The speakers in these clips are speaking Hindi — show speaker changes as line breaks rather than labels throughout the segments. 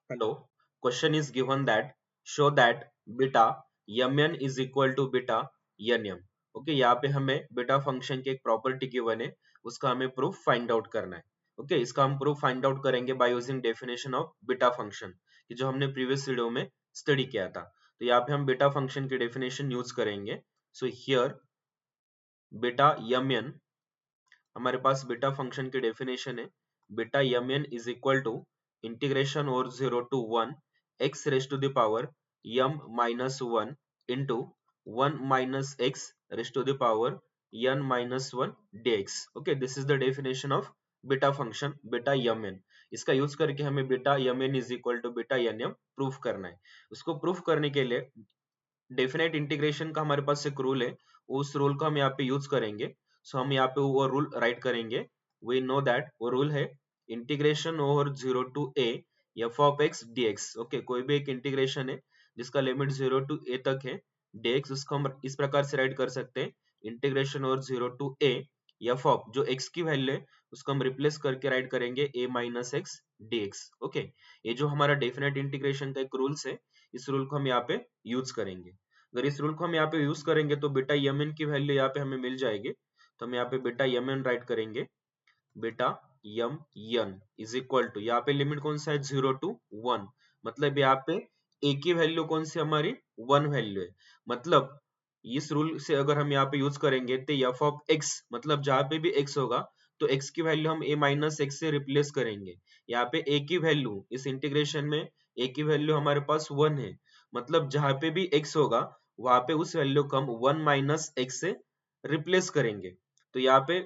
Hello. Question is given that show that beta mn is equal to beta nm. Okay यहाँ पे हमें बीटा फंक्शन की एक प्रॉपर्टी गिवन है, उसका हमें प्रूफ फाइंड आउट करना है. ओके इसका हम प्रूफ फाइंड आउट करेंगे by using definition of beta function कि जो हमने प्रीवियस वीडियो में स्टडी किया था. तो यहाँ पे हम बीटा फंक्शन की डेफिनेशन यूज करेंगे. सो हियर बीटा mn, हमारे पास बीटा फंक्शन की डेफिनेशन है. Beta mn is equal to integration over 0 to 1 x raise to the power m minus 1 into 1 minus x raise to the power n minus 1 dx. Okay this is the definition of beta function beta mn. इसका यूज करके हमें beta mn is equal to beta nm proof करना है. उसको प्रूफ करने के लिए डेफिनेट इंटीग्रेशन का हमारे पास एक रूल है, उस रूल को हम यहाँ पे यूज करेंगे. सो हम यहाँ पे वो रूल राइट करेंगे. वी नो दैट वो रूल है integration over 0 to a f of x dx. Okay कोई भी एक इंटीग्रेशन है जिसका लिमिट 0 टू a तक है dx, उसको हम इस प्रकार से राइट कर सकते हैं integration over 0 to a f of जो x की वैल्यू है उसको हम रिप्लेस करके राइट करेंगे a minus x dx. Okay ये जो हमारा डेफिनेट इंटीग्रेशन का एक रूल्स है, इस रूल को हम यहाँ पे यूज करेंगे. अगर इस रूल को हम यहाँ पे यूज करेंगे तो बीटा mn की वैल्यू यहाँ पे हमें मिल जाएगी. तो हम यहाँ पे बीटा mn राइट करेंगे. Beta mn is equal to यहाँ पे लिमिट कौन सा है 0 टू 1, मतलब यहाँ पे a की वैल्यू कौन सी हमारी 1 वैल्यू है. मतलब इस रूल से अगर हम यहाँ पे यूज करेंगे तो f ऑफ x, मतलब जहाँ पे भी x होगा तो x की वैल्यू हम a माइनस x से रिप्लेस करेंगे. यहाँ पे a की वैल्यू इस इंटीग्रेशन में a की वैल्यू हमारे पास 1 है, मतलब जहाँ पे भी x होगा वहां पे उस वैल्यू को हम 1 माइनस x से रिप्लेस करेंगे. तो यहाँ पे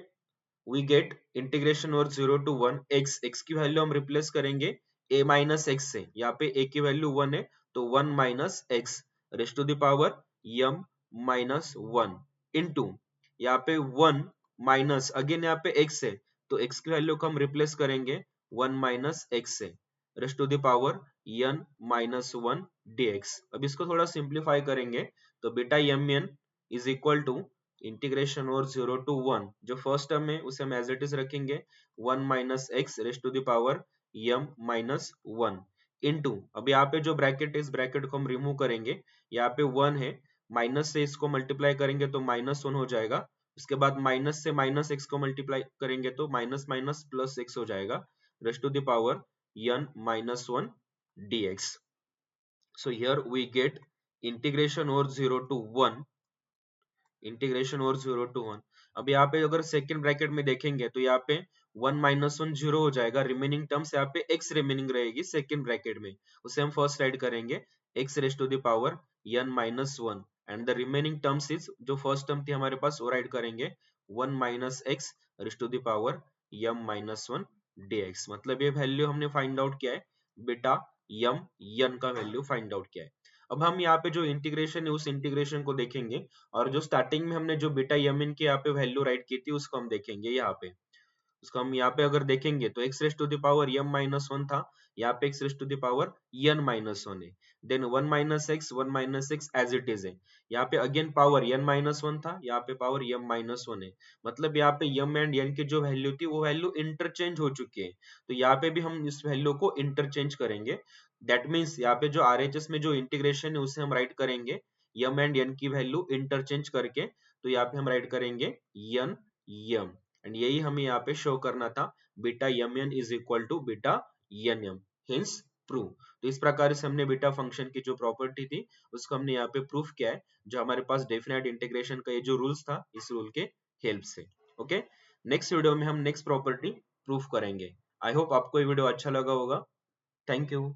we get integration over 0 to 1 x की वैल्यू हम रिप्लेस करेंगे a माइनस x से. यहाँ पे a की वैल्यू 1 है तो 1 minus x raise to the power m minus 1 into यहाँ पे 1 माइनस अगेन यहाँ पे x है तो x की वैल्यू को हम रिप्लेस करेंगे 1 माइनस x से raise to the power n minus 1 dx. अब इसको थोड़ा सिंप्लीफाई करेंगे तो beta mn is equal to integration over 0 to 1, जो फर्स्ट टर्म है उसे हम एज इट इज रखेंगे 1 minus x raise to the power m minus 1 into अब यहाँ पे जो ब्रैकेट है इस ब्रैकेट को हम रिमूव करेंगे. यहाँ पे 1 है, माइनस से इसको मल्टीप्लाई करेंगे तो माइनस 1 हो जाएगा. उसके बाद माइनस से माइनस x को मल्टीप्लाई करेंगे तो माइनस माइनस प्लस x हो जाएगा raise to the power n minus 1 dx. So here we get integration over 0 to 1, integration over 0 to 1. अब यहाँ पे अगर सेकंड ब्रैकेट में देखेंगे तो यहाँ पे 1 माइनस 1 0 हो जाएगा. रिमेनिंग टर्म्स यहाँ पे x रिमेनिंग रहेगी सेकंड ब्रैकेट में, उसे हम फर्स्ट राइट करेंगे x raise to the power n minus 1 and the remaining terms is जो फर्स्ट टर्म थी हमारे पास वो राइट करेंगे 1 minus x raise to the power m minus 1 dx. मतलब ये वैल्यू हमने फाइंड आउट किया है, बीटा n का वैल्यू फाइंड आउट किया है. अब हम यहाँ पे जो इंटीग्रेशन है उस इंटीग्रेशन को देखेंगे और जो स्टार्टिंग में हमने जो बीटा mn की यहाँ पे वैल्यू राइट की थी उसको हम देखेंगे. यहाँ पे उसको हम यहाँ पे अगर देखेंगे तो x raise to the power m minus 1 था, यहाँ पे x raise to the power n minus 1 है. Then 1 minus x as it is है. यहाँ पे अगेन पावर n माइनस 1 था, यहाँ पे पावर m माइनस 1 है. मतलब यहाँ पे m एंड n की जो वैल्यू थी वो वैल्यू इंटरचेंज हो चुकी है. तो यहाँ पे भी हम इस वैल्यू को इंटरचेंज करेंगे. दैट मीन्स यहाँ पे जो RHS में जो इंटीग्रेशन है उसे हम राइट करेंगे m एंड n की वैल्यू इंटरचेंज करके. तो यहाँ पे हम राइट करेंगे n m एंड यही हमें यहाँ पे शो करना था beta mn is equal to beta nm, hence prove. तो इस प्रकार से हमने बीटा फंक्शन की जो प्रॉपर्टी थी उसको हमने यहाँ पे प्रूफ किया है, जो हमारे पास डेफिनेट इंटीग्रेशन का ये जो रूल्स था इस रूल के हेल्प से. ओके नेक्स्ट वीडियो में हम नेक्स्ट प्रॉपर्टी प्रूफ करेंगे. आई होप आपको ये वीडियो अच्छा लगा होगा. Thank you.